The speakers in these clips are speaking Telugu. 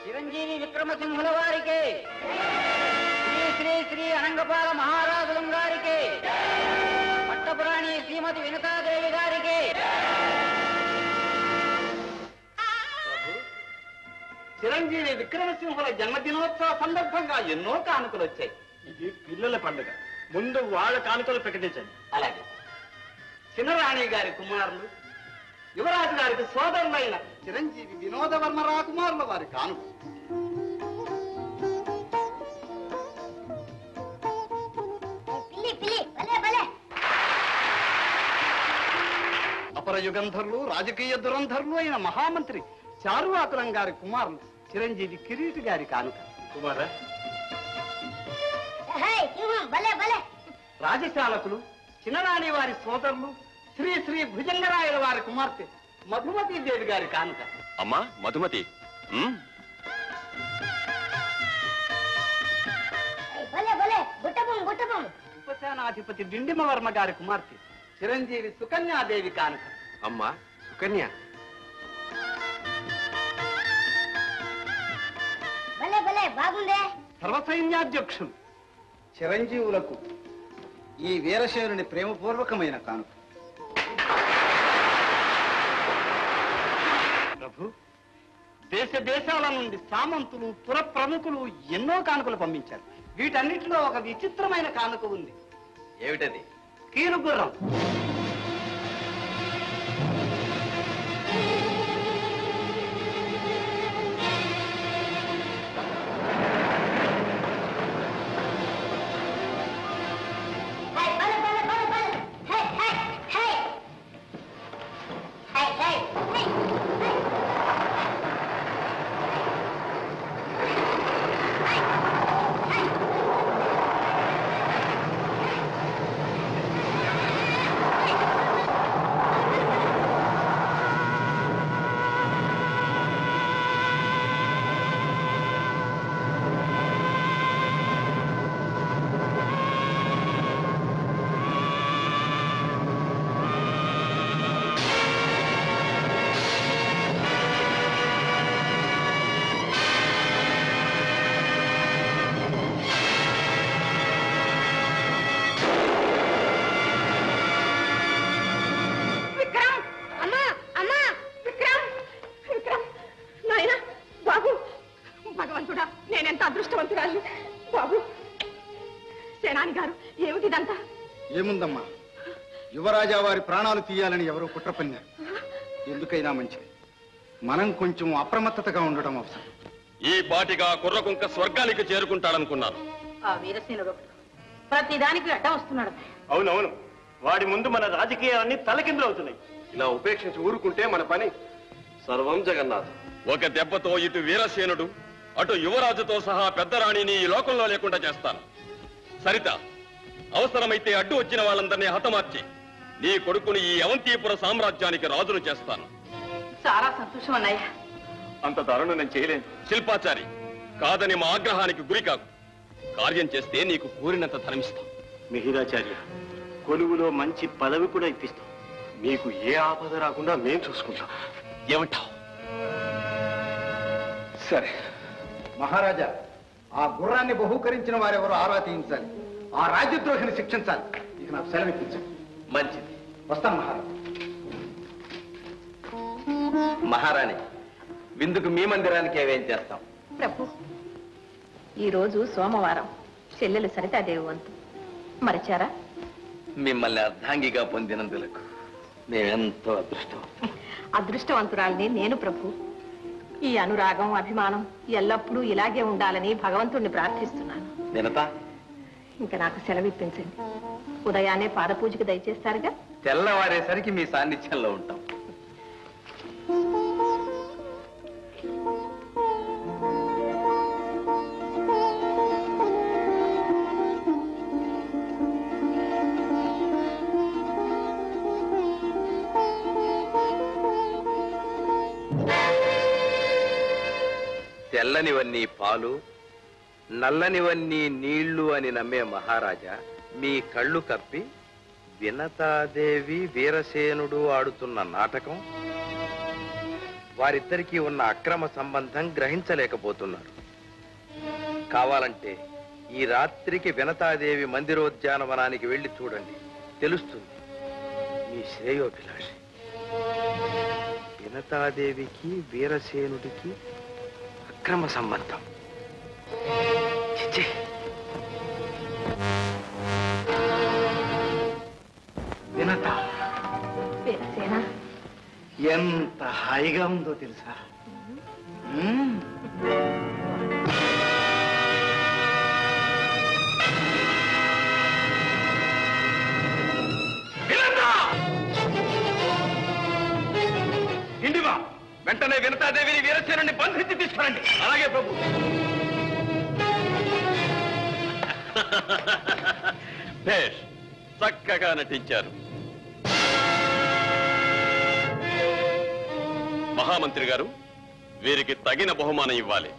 చిరంజీవి విక్రమసింహుల వారికి, శ్రీ శ్రీ శ్రీ అనంగపాల మహారాజులం గారికి, పట్టపురాణి శ్రీమతి వినతాదేవి గారికి. చిరంజీవి విక్రమసింహుల జన్మదినోత్సవ సందర్భంగా ఎన్నో కానుకలు వచ్చాయి. ఇది పిల్లల పండుగ, ముందు వాళ్ళ కానుకలు ప్రకటించండి. అలాగే చిన్నరాణి గారి కుమారులు, యువరాజు గారికి సోదరులైన చిరంజీవి వినోదవర్మ రాకుమారుల వారి కానుక. అపర యుగంధర్లు, రాజకీయ దురంధర్లు అయిన మహామంత్రి చారువాకులం గారి కుమారులు చిరంజీవి కిరీటి గారి కానుక. కుమారా, రాజశాలకులు, చిన్నరాణి వారి సోదరులు శ్రీ శ్రీ భుజంగరాయుల వారి కుమార్తె మధుమతి దేవి గారి కానుక. అమ్మా మధుమతి, ఉపసేనాధిపతి డిండిమవర్మ గారి కుమార్తె చిరంజీవి సుకన్యాదేవి కానుక. అమ్మా సుకన్య. సర్వసైన్యాధ్యక్షులు చిరంజీవులకు ఈ వీరశైలుని ప్రేమపూర్వకమైన కానుక. ప్రభు, దేశ దేశాల నుండి సామంతులు, పుర ప్రముఖులు ఎన్నో కానుకలు పంపించారు. వీటన్నిటిలో ఒక విచిత్రమైన కానుక ఉంది. ఏమిటది? కీలుగుర్రం. ఏముందమ్మా, యువరాజా వారి ప్రాణాలు తీయాలని ఎవరో కుట్ర పన్నారు. ఎందుకైనా మంచిది, మనం కొంచెం అప్రమత్తతగా ఉండడం అవసరం. ఈ బాటిగా కుర్రకుంక స్వర్గానికి చేరుకుంటాడనుకున్నాను. ఆ వీరసేనుడు ప్రతిదానికి అడ్డం వస్తున్నాడు. అవునవును, వాడి ముందు మన రాజకీయాలన్నీ తలకిందులు అవుతున్నాయి. ఇలా ఉపేక్షించి ఊరుకుంటే మన పని సర్వం జగన్నాథ్. ఒక దెబ్బతో ఇటు వీరసేనుడు, అటు యువరాజుతో సహా పెద్దరాణిని ఈ లోకంలో లేకుండా చేస్తాను. సరిత, అవసరమైతే అడ్డు వచ్చిన వాళ్ళందరినీ హతమార్చి నీ కొడుకుని ఈ అవంతిపుర సామ్రాజ్యానికి రాజును చేస్తాను. చాలా సంతోషం అన్నయ్య. అంత దారుణం నేను చేయలేను. శిల్పాచారి, కాదని మా ఆగ్రహానికి గురి కాకు. కార్యం చేస్తే నీకు కోరినంత ధనమిస్తాం. మిహిరాచార్య, కొలువులో మంచి పదవి కూడా ఇప్పిస్తాం. మీకు ఏ ఆపద రాకుండా మేం చూసుకుంటాం. ఏమంటావు? సరే మహారాజా, ఆ గుర్రాన్ని బహూకరించిన వారెవరో ఆరా తీయించాలి, ఆ రాజ్యద్రోహిని శిక్షించాలి. ఇక నాకు సెలవిప్పించండి. మంచిది, వస్తాను మహారాజా. మహారాణి, విందుకు మీ మందిరానికి ఏమేం చేస్తాం? ప్రభు, ఈరోజు సోమవారం, చెల్లెలు సరితాదేవి వంతు. మరిచారా? మిమ్మల్ని అర్ధాంగిగా పొందినందులకు మేమెంతో అదృష్టవంతురాలని నేను ప్రభు. ఈ అనురాగం, అభిమానం ఎల్లప్పుడూ ఇలాగే ఉండాలని భగవంతుణ్ణి ప్రార్థిస్తున్నాను. వినత, ఇంకా నాకు సెలవిప్పించండి. ఉదయాన్నే పాదపూజకు దయచేస్తారుగా. తెల్లవారేసరికి మీ సాన్నిధ్యంలో ఉంటాం. తెల్లనివన్నీ పాలు, నల్లనివన్నీ నీళ్లు అని నమ్మే మహారాజా మీ కళ్ళు కప్పి వినతాదేవి వీరసేనుడు ఆడుతున్న నాటకం వారిద్దరికీ ఉన్న అక్రమ సంబంధం గ్రహించలేకపోతున్నారు. కావాలంటే ఈ రాత్రికి వినతాదేవి మందిరోద్యానవనానికి వెళ్ళి చూడండి, తెలుస్తుంది. మీ శ్రేయోభిలాషి వినతాదేవికి వీరసేనుడికి అక్రమ సంబంధం. వినత వీరసేన, ఎంత హాయిగా ఉందో తెలుసా? ఇండివా వెంటనే వినతాదేవిని వీరసేనుని బంధించి తీసుకురండి. అలాగే ప్రభు. భేష్, చక్కగా నటించారు. మహామంత్రి గారు, వీరికి తగిన బహుమానం ఇవ్వాలి.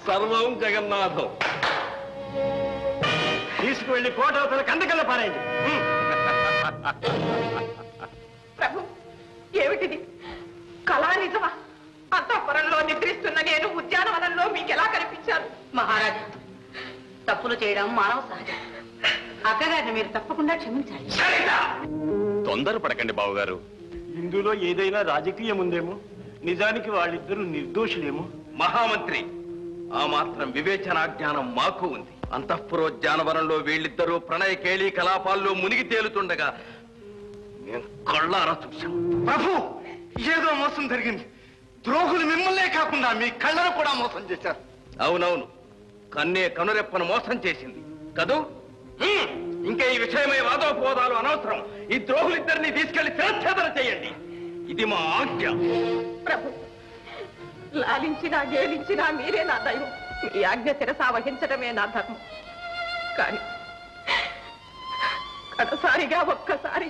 సర్వం జగన్నాథం. తీసుకువెళ్ళి కోటవతల కందకల్ల పారేయండి. ప్రభు, ఏమిటిది? కళా నిజమా? అంతఃపురంలో నిద్రిస్తున్న నేను ఉద్యానవనంలో మీకెలా కనిపించాను? మహారాజా, తప్పులు చేయడం మానవ సహజం. అక్కగారిని మీరు తప్పకుండా క్షమించాలి. తొందరపడకండి బావగారు. ఇందులో ఏదైనా రాజకీయం ఉందేమో. నిజానికి వాళ్ళిద్దరూ నిర్దోషులేమో. మహామంత్రి, ఆ మాత్రం వివేచనా జ్ఞానం మాకు ఉంది. అంతఃపురోద్యానవనంలో వీళ్ళిద్దరూ ప్రణయ కేళీ కలాపాల్లో మునిగి తేలుతుండగా మేము కళ్ళారా చూశాం. ప్రభు, ఏదో మోసం జరిగింది. ద్రోహులు మిమ్మల్నే కాకుండా మీ కళ్ళను కూడా మోసం చేశారు. అవునవును, కన్నే కనురెప్పను మోసం చేసింది కదూ. ఇంకా ఈ విషయమై వాదోపవాదాలు అనవసరం. ఈ ద్రోహులిద్దరిని తీసుకెళ్లి శిరచ్ఛేదన చేయండి. ఇది మా ఆజ్ఞ. ప్రభు, లాలించినా గేలించినా మీరే నా దైవం. మీ ఆజ్ఞ శిరసా వహించడమే నా ధర్మం. కానీ కడసారిగా ఒక్కసారి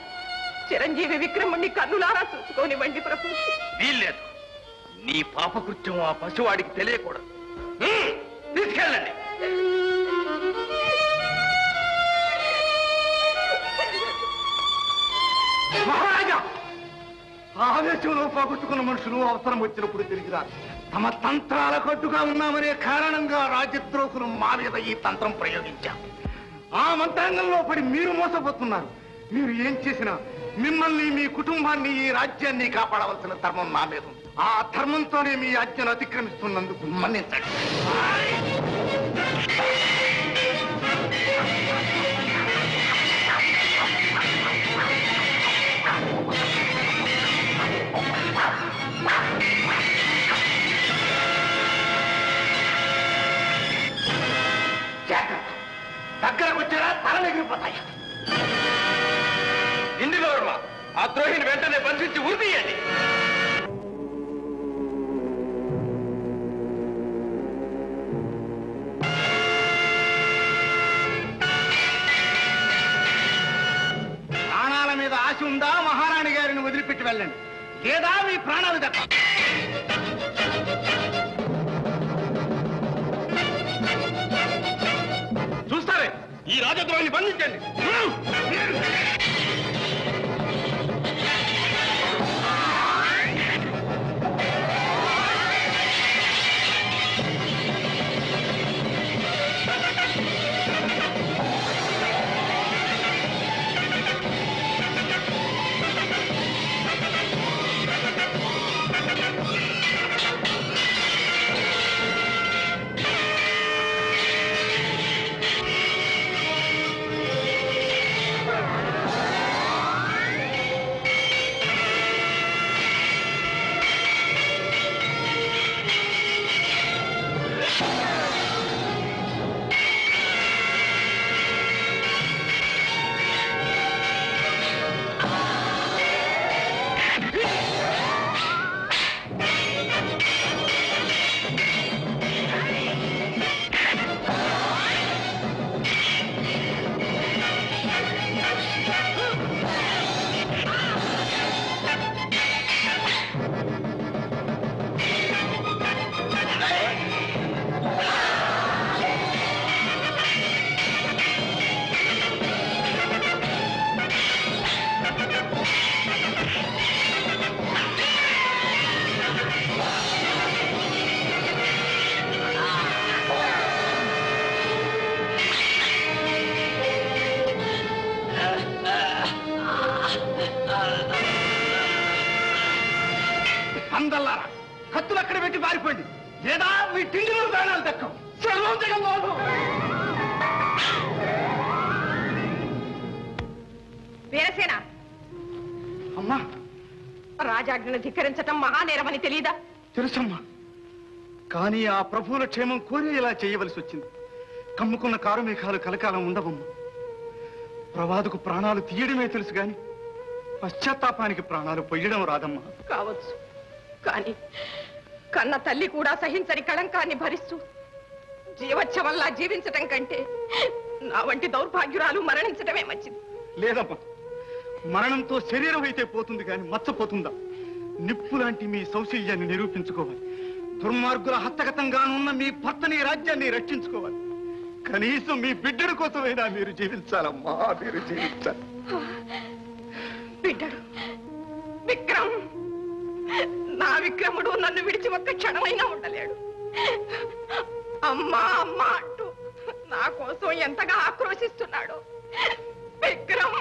చిరంజీవి విక్రముణ్ణి కన్నులారా చూసుకోనివ్వండి ప్రభు. వీల్లేదు. నీ పాపకృత్యం ఆ పశువాడికి తెలియకూడదు. తీసుకెళ్ళండి. మహారాజా, ఆవేశంలో పోగొట్టుకున్న మనుషులు అవసరం వచ్చినప్పుడు తిరిగి రారు. తమ తంత్రాల కట్టుగా ఉన్నామనే కారణంగా రాజద్రోహులు మా మీద ఈ తంత్రం ప్రయోగించారు. ఆ మంత్రాంగంలో పడి మీరు మోసపోతున్నారు. మీరు ఏం చేసినా మిమ్మల్ని, మీ కుటుంబాన్ని, ఈ రాజ్యాన్ని కాపాడవలసిన ధర్మం నా మీద ఉంది. ఆ ధర్మంతోనే మీ ఆజ్ఞను అతిక్రమిస్తున్నందుకు మన్నించండి. దగ్గరకు వచ్చారా తల ఎగిరిపోతాయి. ఇండిలో వర్మ, ఆ ద్రోహిని వెంటనే బంధించి ఉరిదీయండి. ప్రాణాల మీద ఆశ ఉందా? మహారాణి గారిని వదిలిపెట్టి వెళ్ళండి, లేదా మీ ప్రాణాలు దక్క. చూస్తారే, ఈ రాజద్రోహిని బంధించండి. పారిపోండి, లేదా మీ తిండిలో ప్రాణాలు దక్కవు. సర్వం జగన్నాథం. వీరసేన, అమ్మా, రాజాజ్ఞను ధిక్కరించటం మహానేరమని తెలీదా? తెలుసమ్మా, కానీ ఆ ప్రభువుల క్షేమం కోరి ఇలా చేయవలసి వచ్చింది. కమ్ముకున్న కారుమేఘాలు కలకాలం ఉండవమ్మా. ప్రవాదుకు ప్రాణాలు తీయడమే తెలుసు గాని పశ్చాత్తాపానికి ప్రాణాలు పొయ్యడం రాదమ్మా. కావచ్చు, కానీ కన్న తల్లి కూడా సహించని కళంకాన్ని భరిస్తూ జీవోత్సవంలా జీవించటం కంటే నా వంటి దౌర్భాగ్యురాలు మరణించటమే మంచిది. లేదమ్మా, మరణంతో శరీరం అయితే పోతుంది కానీ మచ్చపోతుందా? నిప్పు లాంటి మీ సౌశల్యాన్ని నిరూపించుకోవాలి. దుర్మార్గుల హస్తగతంగానున్న మీ భర్తని రాజ్యాన్ని రక్షించుకోవాలి. కనీసం మీ బిడ్డల కోసమైనా మీరు జీవించాలమ్మా, మీరు జీవించాలి. బిడ్డడు విక్రమ్, నా విక్రముడు నన్ను విడిచి ఒక్క క్షణమైనా ఉండలేడు. అమ్మా అమ్మా అంటూ నా కోసం ఎంతగా ఆక్రోశిస్తున్నాడు విక్రమ్.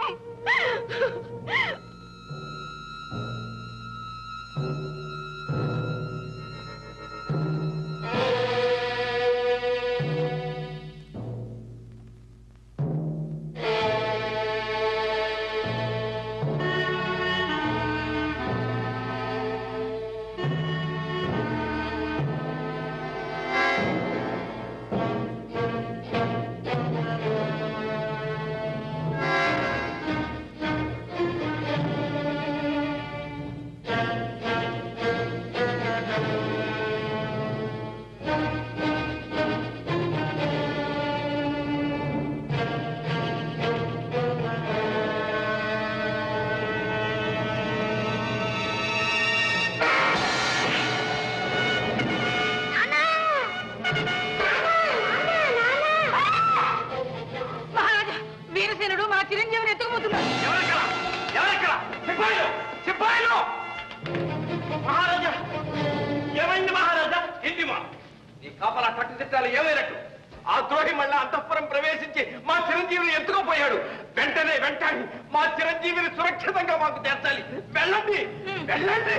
కాపలా కట్టుదిట్టాలు ఏమైనట్టు? ఆ ద్రోహి మళ్ళా అంతఃపురం ప్రవేశించి మా చిరంజీవిని ఎత్తుకుపోయాడు. వెంటనే మా చిరంజీవిని సురక్షితంగా మాకు చేర్చాలి. వెళ్ళండి, వెళ్ళండి.